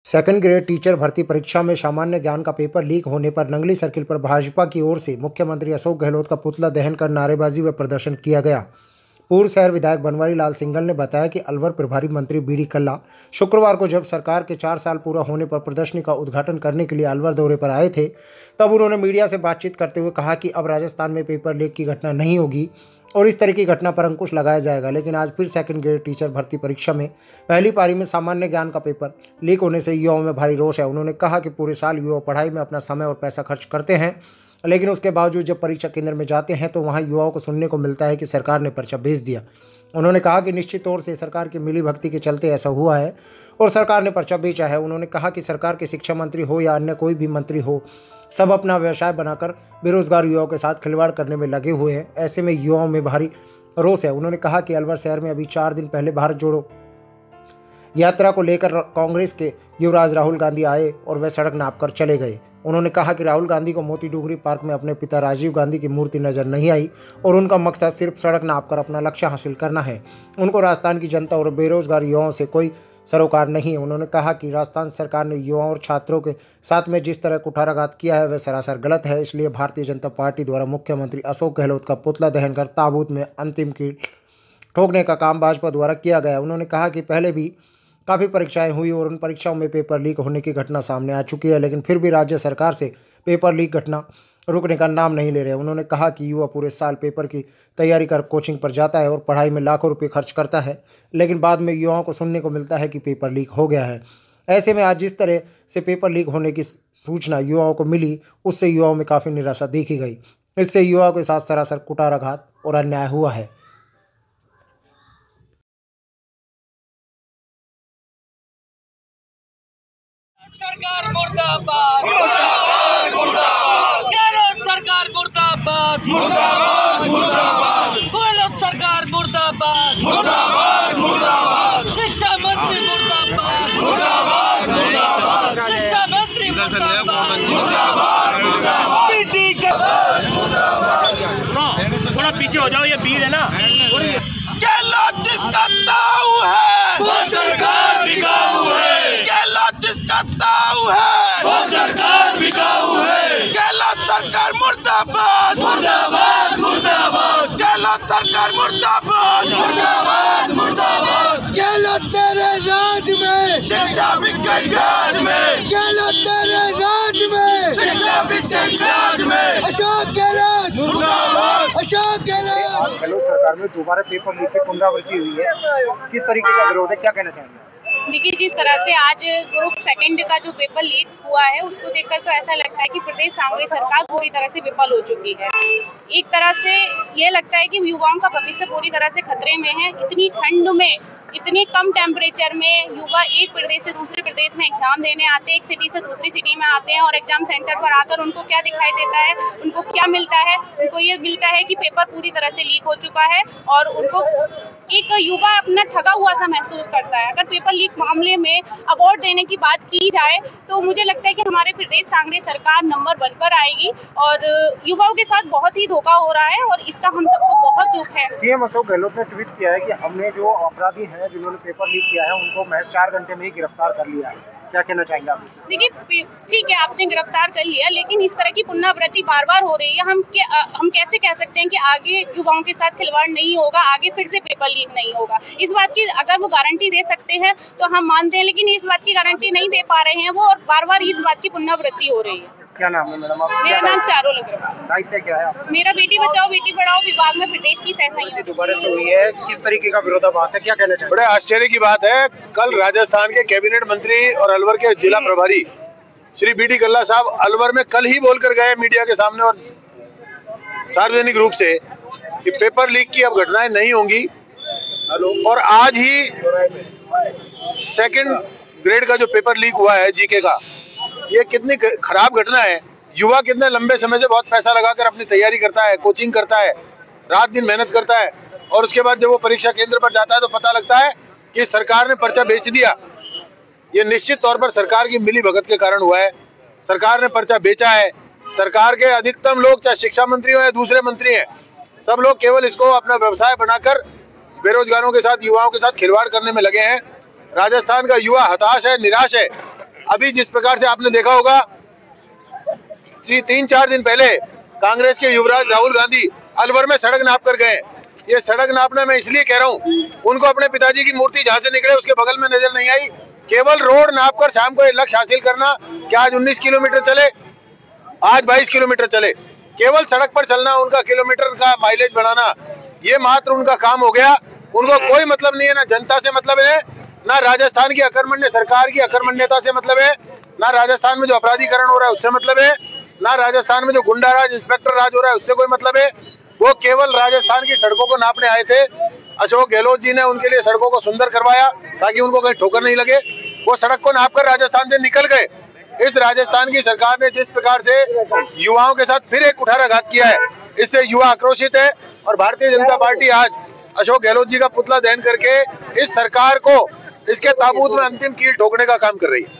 Second grade teacher भर्ती परीक्षा में सामान्य ज्ञान का पेपर लीक होने पर नंगली सर्किल पर भाजपा की ओर से मुख्यमंत्री अशोक गहलोत का पुतला दहन कर नारेबाजी व प्रदर्शन किया गया। पूर्व शहर विधायक बनवारी लाल सिंघल ने बताया कि अलवर प्रभारी मंत्री बीडी कल्ला शुक्रवार को जब सरकार के 4 साल पूरा होने पर प्रदर्शनी का उद्घाटन करने के लिए अलवर दौरे पर आए थे, तब उन्होंने मीडिया से बातचीत करते हुए कहा कि अब राजस्थान में पेपर लीक की घटना नहीं होगी और इस तरह की घटना पर अंकुश लगाया जाएगा। लेकिन आज फिर सेकंड ग्रेड टीचर भर्ती परीक्षा में पहली पारी में सामान्य ज्ञान का पेपर लीक होने से युवाओं में भारी रोष है। उन्होंने कहा कि पूरे साल युवा पढ़ाई में अपना समय और पैसा खर्च करते हैं, लेकिन उसके बावजूद जब परीक्षा केंद्र में जाते हैं तो वहां युवाओं को सुनने को मिलता है कि सरकार ने पर्चा भेज दिया। उन्होंने कहा कि निश्चित तौर से सरकार की मिली भक्ति के चलते ऐसा हुआ है और सरकार ने पर्चा बेचा है। उन्होंने कहा कि सरकार के शिक्षा मंत्री हो या अन्य कोई भी मंत्री हो, सब अपना व्यवसाय बनाकर बेरोजगार युवाओं के साथ खिलवाड़ करने में लगे हुए हैं। ऐसे में युवाओं में भारी रोष है। उन्होंने कहा कि अलवर शहर में अभी 4 दिन पहले भारत जोड़ो यात्रा को लेकर कांग्रेस के युवराज राहुल गांधी आए और वे सड़क नापकर चले गए। उन्होंने कहा कि राहुल गांधी को मोती डूंगरी पार्क में अपने पिता राजीव गांधी की मूर्ति नजर नहीं आई और उनका मकसद सिर्फ सड़क नापकर अपना लक्ष्य हासिल करना है। उनको राजस्थान की जनता और बेरोजगार युवाओं से कोई सरोकार नहीं है। उन्होंने कहा कि राजस्थान सरकार ने युवाओं और छात्रों के साथ में जिस तरह कुठाराघात किया है वह सरासर गलत है। इसलिए भारतीय जनता पार्टी द्वारा मुख्यमंत्री अशोक गहलोत का पुतला दहन कर ताबूत में अंतिम कील ठोकने का काम भाजपा द्वारा किया गया। उन्होंने कहा कि पहले भी काफ़ी परीक्षाएं हुई और उन परीक्षाओं में पेपर लीक होने की घटना सामने आ चुकी है, लेकिन फिर भी राज्य सरकार से पेपर लीक घटना रुकने का नाम नहीं ले रहे। उन्होंने कहा कि युवा पूरे साल पेपर की तैयारी कर कोचिंग पर जाता है और पढ़ाई में लाखों रुपए खर्च करता है, लेकिन बाद में युवाओं को सुनने को मिलता है कि पेपर लीक हो गया है। ऐसे में आज जिस तरह से पेपर लीक होने की सूचना युवाओं को मिली, उससे युवाओं में काफ़ी निराशा देखी गई। इससे युवाओं के साथ सरासर कुठाराघात और अन्याय हुआ है। सरकार मुर्दाबाद, मुर्दाबाद, मुर्दाबाद। गहलोत सरकार मुर्दाबाद, मुर्दाबाद, मुर्दाबाद। गहलोत सरकार मुर्दाबाद, मुर्दाबाद, मुर्दाबाद। शिक्षा मंत्री मुर्दाबाद, मुर्दाबाद, मुर्दाबाद। शिक्षा मंत्री मुर्दाबाद, मुर्दाबाद, मुर्दाबाद। बीडी कल्ला मुर्दाबाद। थोड़ा पीछे हो जाओ, ये भीड़ है ना। गहलोत जिसका ताऊ है वो सरकार बिकाऊ है। गहलोत जिसका ताऊ है वो सरकार बिकाऊ है। गहलोत सरकार मुर्दाबाद, मुर्दाबाद, मुर्दाबाद। गहलोत सरकार मुर्दाबाद, मुर्दाबाद, मुर्दाबाद। गहलोत तेरे राज में शिक्षा बिक गई ब्याज में। गहलोत तेरे राज में शिक्षा बिक गई ब्याज में। अशोक गहलोत मुर्दाबाद, अशोक गहलोत। गहलोत सरकार में दोबारा पेपर लीक की पुनरावृत्ति हुई है, किस तरीके का विरोध है, क्या कहना चाहेंगे? देखिए, जिस तरह से आज ग्रुप सेकंड का जो पेपर लीक हुआ है उसको देखकर तो ऐसा लगता है कि प्रदेश कांग्रेस सरकार पूरी तरह से विफल हो चुकी है। एक तरह से ये लगता है कि युवाओं का भविष्य पूरी तरह से खतरे में है। इतनी ठंड में, इतने कम टेम्परेचर में युवा एक प्रदेश से दूसरे प्रदेश में एग्जाम देने आते हैं, एक सिटी से दूसरी सिटी में आते हैं और एग्जाम सेंटर पर आकर उनको क्या दिखाई देता है, उनको क्या मिलता है? उनको ये मिलता है कि पेपर पूरी तरह से लीक हो चुका है और उनको एक युवा अपना ठगा हुआ सा महसूस करता है। अगर पेपर लीक मामले में अवार्ड देने की बात की जाए तो मुझे लगता है कि हमारे प्रदेश कांग्रेस सरकार नंबर 1 पर आएगी और युवाओं के साथ बहुत ही धोखा हो रहा है और इसका हम सबको बहुत दुख है। सीएम अशोक गहलोत ने ट्वीट किया है कि हमने जो अपराधी हैं जिन्होंने पेपर लीक किया है उनको महज 4 घंटे में ही गिरफ्तार कर लिया है। क्या कहना चाहेंगे आप? देखिए, ठीक है, आपने गिरफ्तार कर लिया, लेकिन इस तरह की पुनरावृत्ति बार बार हो रही है। हम कैसे कह सकते हैं कि आगे युवाओं के साथ खिलवाड़ नहीं होगा, आगे फिर से पेपर लीक नहीं होगा? इस बात की अगर वो गारंटी दे सकते हैं तो हम मानते हैं, लेकिन इस बात की गारंटी नहीं दे पा रहे हैं वो और बार बार इस बात की पुनरावृत्ति हो रही है। क्या नाम है मैडम आपका? मेरा नाम चारुल अग्रवाल। दायित्व क्या है आपका? मेरा बेटी बचाओ बेटी पढ़ाओ विभाग में प्रदेश की सह दोबारा से हुई है, किस तरीके का विरोधाभास है, क्या कहना चाहिए? बड़े आश्चर्य की बात है, कल राजस्थान के कैबिनेट मंत्री और अलवर के जिला प्रभारी श्री बीडी कल्ला साहब अलवर में कल ही बोलकर गए मीडिया के सामने और सार्वजनिक रूप से कि पेपर लीक की अब घटनाएं नहीं होंगी। और आज ही सेकंड ग्रेड का जो पेपर लीक हुआ है जीके का, ये कितनी खराब घटना है। युवा कितने लंबे समय से बहुत पैसा लगाकर अपनी तैयारी करता है, कोचिंग करता है, रात दिन मेहनत करता है और उसके बाद जब वो परीक्षा केंद्र पर जाता है तो पता लगता है कि सरकार ने पर्चा बेच दिया। ये निश्चित तौर पर सरकार की मिली भगत के कारण हुआ है। सरकार ने पर्चा बेचा है। सरकार के अधिकतम लोग, चाहे शिक्षा मंत्री हो या दूसरे मंत्री हैं, सब लोग केवल इसको अपना व्यवसाय बनाकर बेरोजगारों के साथ, युवाओं के साथ खिलवाड़ करने में लगे हैं। राजस्थान का युवा हताश है, निराश है। अभी जिस प्रकार से आपने देखा होगा 3-4 दिन पहले कांग्रेस के युवराज राहुल गांधी अलवर में सड़क नाप कर गए। ये सड़क नापना मैं इसलिए कह रहा हूँ, उनको अपने पिताजी की मूर्ति जहाँ से निकले उसके बगल में नजर नहीं आई। केवल रोड नाप कर शाम को ये लक्ष्य हासिल करना कि आज 19 किलोमीटर चले, आज 22 किलोमीटर चले, केवल सड़क पर चलना, उनका किलोमीटर का माइलेज बढ़ाना, ये मात्र उनका काम हो गया। उनको कोई मतलब नहीं है, ना जनता से मतलब है, ना राजस्थान की अकर्मण्य सरकार की अकर्मण्यता से मतलब है, ना राजस्थान में जो अपराधीकरण हो रहा है उससे मतलब है, ना राजस्थान में जो गुंडा राज, इंस्पेक्टर राज हो रहा है उससे कोई मतलब है। वो केवल राजस्थान की सड़कों को नापने आए थे। अशोक गहलोत जी ने उनके लिए सड़कों को सुंदर करवाया ताकि उनको कहीं ठोकर नहीं लगे। वो सड़क को नापकर राजस्थान से निकल गए। इस राजस्थान की सरकार ने जिस प्रकार से युवाओं के साथ फिर एक कुठाराघात किया है, इससे युवा आक्रोशित है और भारतीय जनता पार्टी आज अशोक गहलोत जी का पुतला दहन करके इस सरकार को इसके ताबूत में अंतिम कील ठोकने का काम कर रही है।